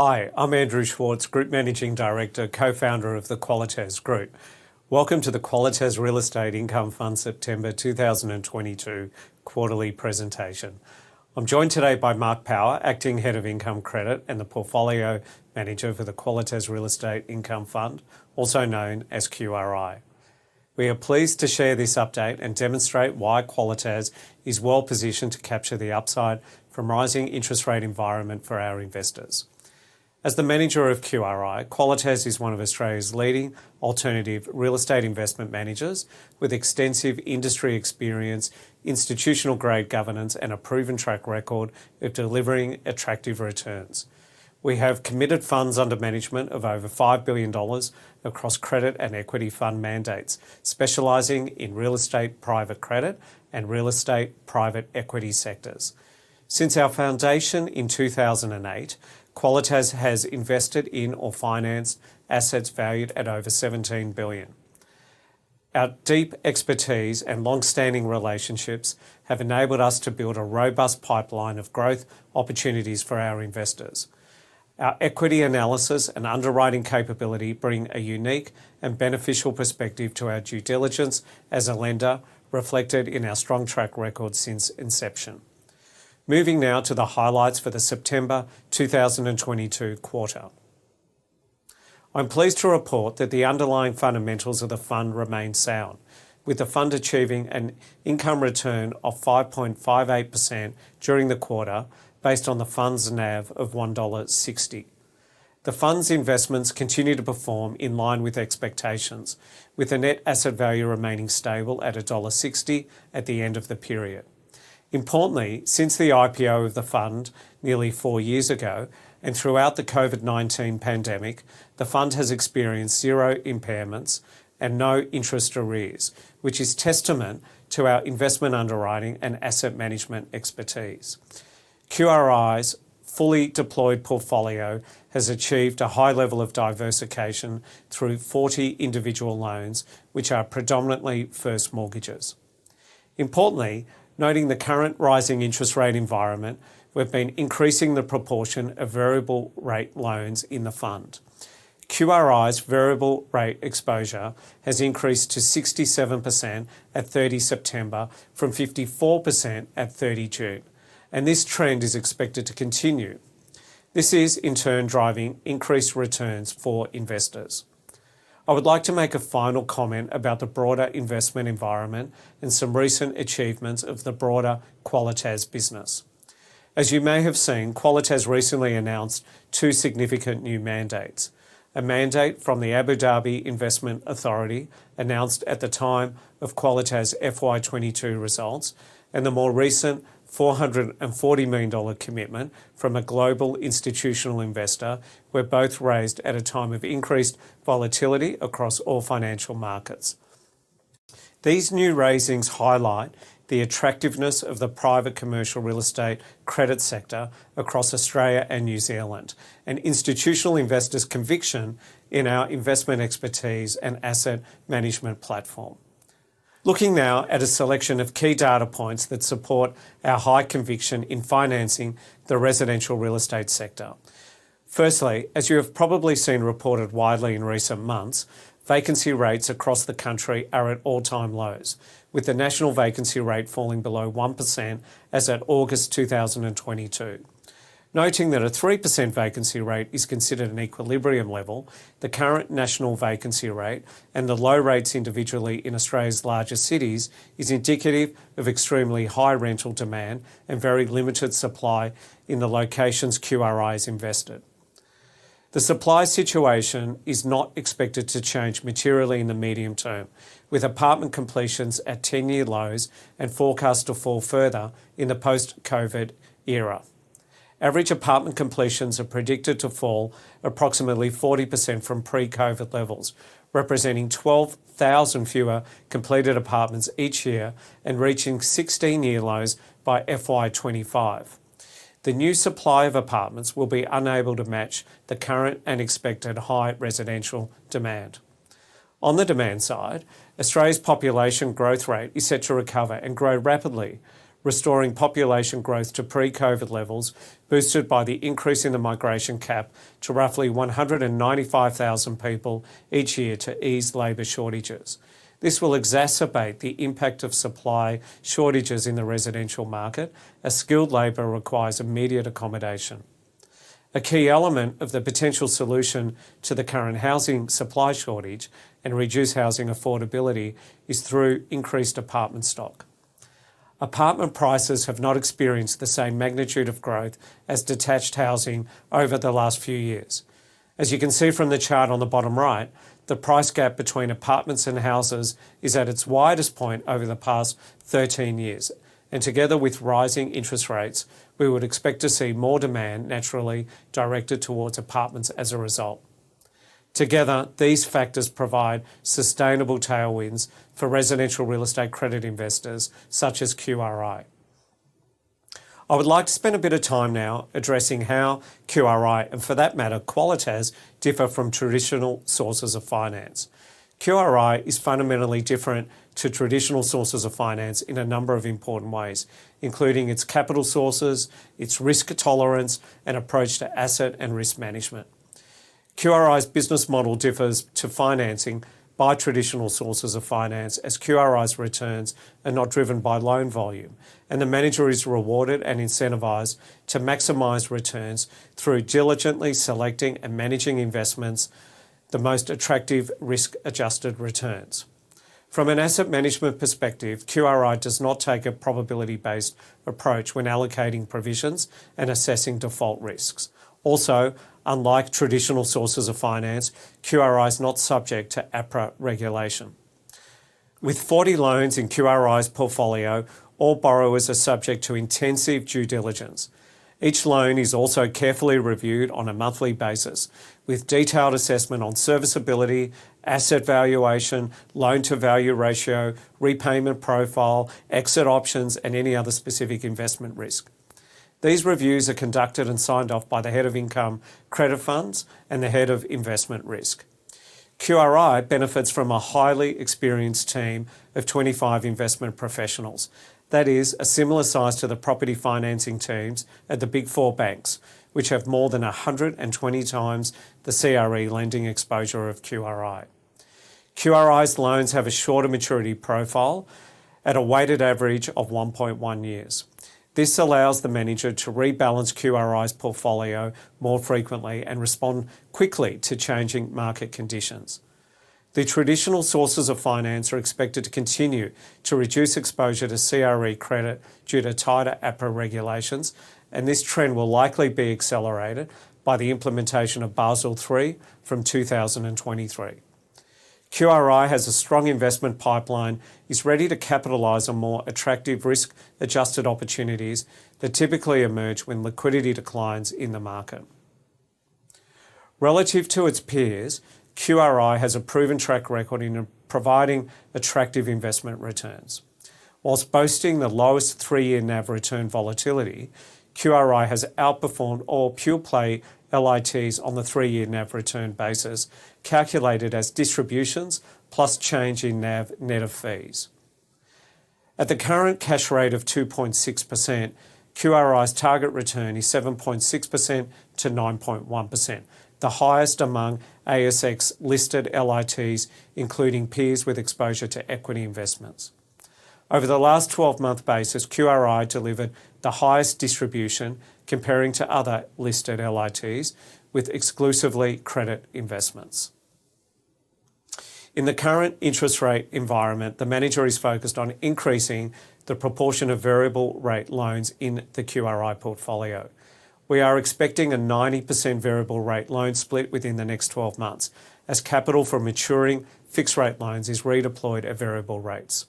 Hi, I'm Andrew Schwartz, Group Managing Director, co-founder of the Qualitas Group. Welcome to the Qualitas Real Estate Income Fund September 2022 quarterly presentation. I'm joined today by Mark Power, Acting Head of Income Credit and the Portfolio Manager for the Qualitas Real Estate Income Fund, also known as QRI. We are pleased to share this update and demonstrate why Qualitas is well positioned to capture the upside from rising interest rate environment for our investors. As the manager of QRI, Qualitas is one of Australia's leading alternative real estate investment managers with extensive industry experience, institutional grade governance and a proven track record of delivering attractive returns. We have committed funds under management of over $5 billion across credit and equity fund mandates, specialising in real estate private credit and real estate private equity sectors. Since our foundation in 2008, Qualitas has invested in or financed assets valued at over $17 billion. Our deep expertise and long-standing relationships have enabled us to build a robust pipeline of growth opportunities for our investors. Our equity analysis and underwriting capability bring a unique and beneficial perspective to our due diligence as a lender, reflected in our strong track record since inception. Moving now to the highlights for the September 2022 quarter. I'm pleased to report that the underlying fundamentals of the fund remain sound, with the fund achieving an income return of 5.58% during the quarter based on the fund's NAV of $1.60. The fund's investments continue to perform in line with expectations, with the net asset value remaining stable at $1.60 at the end of the period. Importantly, since the IPO of the fund nearly 4 years ago and throughout the COVID-19 pandemic, the fund has experienced zero impairments and no interest arrears, which is testament to our investment underwriting and asset management expertise. QRI's fully deployed portfolio has achieved a high level of diversification through 40 individual loans, which are predominantly first mortgages. Importantly, noting the current rising interest rate environment, we've been increasing the proportion of variable rate loans in the fund. QRI's variable rate exposure has increased to 67% at 30 September from 54% at 30 June, and this trend is expected to continue. This is in turn driving increased returns for investors. I would like to make a final comment about the broader investment environment and some recent achievements of the broader Qualitas business. As you may have seen, Qualitas recently announced two significant new mandates. A mandate from the Abu Dhabi Investment Authority, announced at the time of Qualitas FY22 results, and the more recent $440 million commitment from a global institutional investor were both raised at a time of increased volatility across all financial markets. These new raisings highlight the attractiveness of the private commercial real estate credit sector across Australia and New Zealand, and institutional investors' conviction in our investment expertise and asset management platform. Looking now at a selection of key data points that support our high conviction in financing the residential real estate sector. Firstly, as you have probably seen reported widely in recent months, vacancy rates across the country are at all-time lows, with the national vacancy rate falling below 1% as at August 2022. Noting that a 3% vacancy rate is considered an equilibrium level, the current national vacancy rate and the low rates individually in Australia's largest cities is indicative of extremely high rental demand and very limited supply in the locations QRI is invested. The supply situation is not expected to change materially in the medium term, with apartment completions at 10-year lows and forecast to fall further in the post-COVID era. Average apartment completions are predicted to fall approximately 40% from pre-COVID levels, representing 12,000 fewer completed apartments each year and reaching 16-year lows by FY25. The new supply of apartments will be unable to match the current and expected high residential demand. On the demand side, Australia's population growth rate is set to recover and grow rapidly, restoring population growth to pre-COVID levels, boosted by the increase in the migration cap to roughly 195,000 people each year to ease labour shortages. This will exacerbate the impact of supply shortages in the residential market, as skilled labour requires immediate accommodation. A key element of the potential solution to the current housing supply shortage and reduce housing affordability is through increased apartment stock. Apartment prices have not experienced the same magnitude of growth as detached housing over the last few years. As you can see from the chart on the bottom right, the price gap between apartments and houses is at its widest point over the past 13 years, and together with rising interest rates, we would expect to see more demand naturally directed towards apartments as a result. Together, these factors provide sustainable tailwinds for residential real estate credit investors such as QRI. I would like to spend a bit of time now addressing how QRI, and for that matter Qualitas, differ from traditional sources of finance. QRI is fundamentally different to traditional sources of finance in a number of important ways, including its capital sources, its risk tolerance, and approach to asset and risk management. QRI's business model differs to financing by traditional sources of finance, as QRI's returns are not driven by loan volume, and the manager is rewarded and incentivised to maximise returns through diligently selecting and managing investments the most attractive risk-adjusted returns. From an asset management perspective, QRI does not take a probability-based approach when allocating provisions and assessing default risks. Also, unlike traditional sources of finance, QRI is not subject to APRA regulation. With 40 loans in QRI's portfolio, all borrowers are subject to intensive due diligence. Each loan is also carefully reviewed on a monthly basis, with detailed assessment on serviceability, asset valuation, loan-to-value ratio, repayment profile, exit options, and any other specific investment risk. These reviews are conducted and signed off by the Head of Income Credit Funds and the Head of Investment Risk. QRI benefits from a highly experienced team of 25 investment professionals. That is, a similar size to the property financing teams at the Big Four banks, which have more than 120 times the CRE lending exposure of QRI. QRI's loans have a shorter maturity profile at a weighted average of 1.1 years. This allows the manager to rebalance QRI's portfolio more frequently and respond quickly to changing market conditions. The traditional sources of finance are expected to continue to reduce exposure to CRE credit due to tighter APRA regulations, and this trend will likely be accelerated by the implementation of Basel III from 2023. QRI has a strong investment pipeline, is ready to capitalise on more attractive risk-adjusted opportunities that typically emerge when liquidity declines in the market. Relative to its peers, QRI has a proven track record in providing attractive investment returns. Whilst boasting the lowest 3-year NAV return volatility, QRI has outperformed all pure-play LITs on the 3-year NAV return basis, calculated as distributions plus change in NAV net of fees. At the current cash rate of 2.6%, QRI's target return is 7.6% to 9.1%, the highest among ASX listed LITs, including peers with exposure to equity investments. Over the last 12-month basis, QRI delivered the highest distribution comparing to other listed LITs with exclusively credit investments. In the current interest rate environment, the manager is focused on increasing the proportion of variable rate loans in the QRI portfolio. We are expecting a 90% variable rate loan split within the next 12 months, as capital from maturing fixed rate loans is redeployed at variable rates.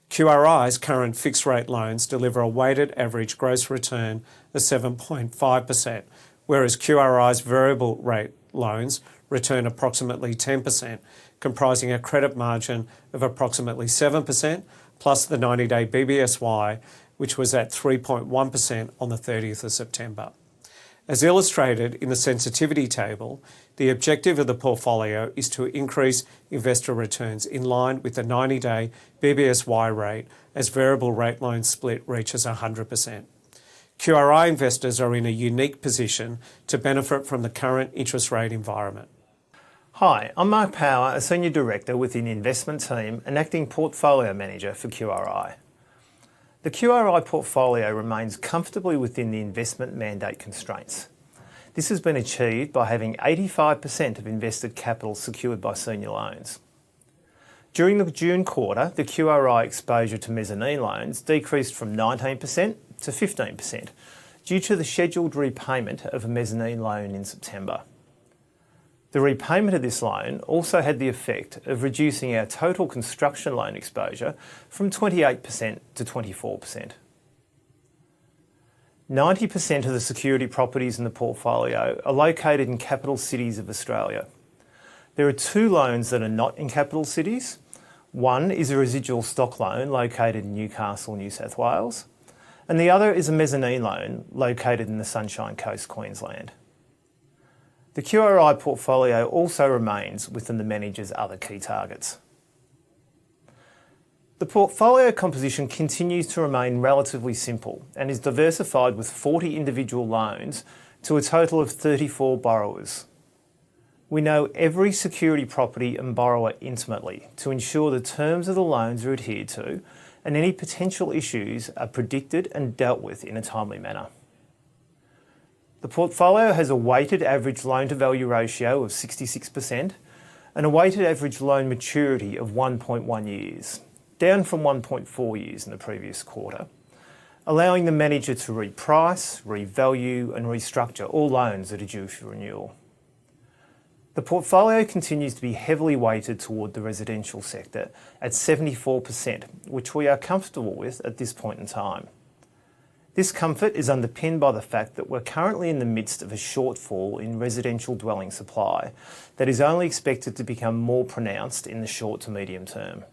QRI's current fixed rate loans deliver a weighted average gross return of 7.5%, whereas QRI's variable rate loans return approximately 10%, comprising a credit margin of approximately 7% plus the 90-day BBSY, which was at 3.1% on the 30th of September. As illustrated in the sensitivity table, the objective of the portfolio is to increase investor returns in line with the 90-day BBSY rate as variable rate loan split reaches 100%. QRI investors are in a unique position to benefit from the current interest rate environment. Hi, I'm Mark Power, a Senior Director within the investment team and Acting Portfolio Manager for QRI. The QRI portfolio remains comfortably within the investment mandate constraints. This has been achieved by having 85% of invested capital secured by senior loans. During the June quarter, the QRI exposure to mezzanine loans decreased from 19% to 15% due to the scheduled repayment of a mezzanine loan in September. The repayment of this loan also had the effect of reducing our total construction loan exposure from 28% to 24%. 90% of the security properties in the portfolio are located in capital cities of Australia. There are two loans that are not in capital cities. One is a residual stock loan located in Newcastle, New South Wales, and the other is a mezzanine loan located in the Sunshine Coast, Queensland. The QRI portfolio also remains within the manager's other key targets. The portfolio composition continues to remain relatively simple and is diversified with 40 individual loans to a total of 34 borrowers. We know every security property and borrower intimately to ensure the terms of the loans are adhered to and any potential issues are predicted and dealt with in a timely manner. The portfolio has a weighted average loan-to-value ratio of 66% and a weighted average loan maturity of 1.1 years, down from 1.4 years in the previous quarter, allowing the manager to reprice, revalue and restructure all loans that are due for renewal. The portfolio continues to be heavily weighted toward the residential sector at 74%, which we are comfortable with at this point in time. This comfort is underpinned by the fact that we're currently in the midst of a shortfall in residential dwelling supply that is only expected to become more pronounced in the short to medium term.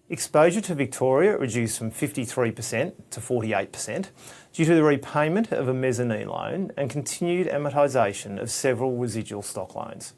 Exposure to Victoria reduced from 53% to 48% due to the repayment of a mezzanine loan and continued amortisation of several residual stock loans.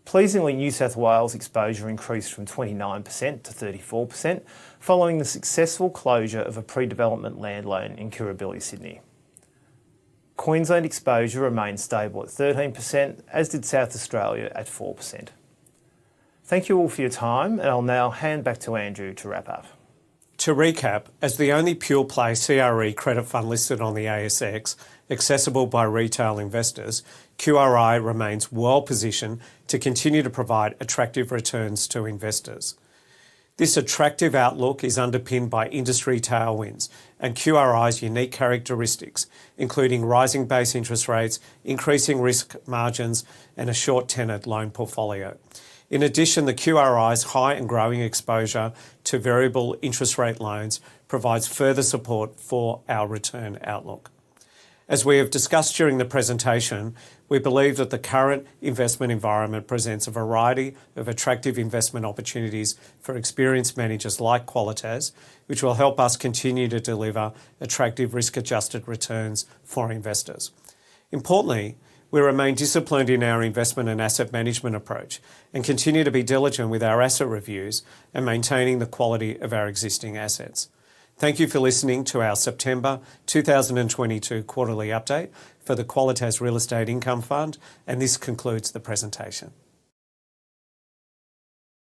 Pleasingly, New South Wales exposure increased from 29% to 34% following the successful closure of a pre-development land loan in Kirribilli, Sydney. Queensland exposure remained stable at 13%, as did South Australia at 4%. Thank you all for your time, and I'll now hand back to Andrew to wrap up. To recap, as the only pure-play CRE credit fund listed on the ASX, accessible by retail investors, QRI remains well positioned to continue to provide attractive returns to investors. This attractive outlook is underpinned by industry tailwinds and QRI's unique characteristics, including rising base interest rates, increasing risk margins, and a short-tenoured loan portfolio. In addition, the QRI's high and growing exposure to variable interest rate loans provides further support for our return outlook. As we have discussed during the presentation, we believe that the current investment environment presents a variety of attractive investment opportunities for experienced managers like Qualitas, which will help us continue to deliver attractive risk-adjusted returns for investors. Importantly, we remain disciplined in our investment and asset management approach and continue to be diligent with our asset reviews and maintaining the quality of our existing assets. Thank you for listening to our September 2022 quarterly update for the Qualitas Real Estate Income Fund, and this concludes the presentation.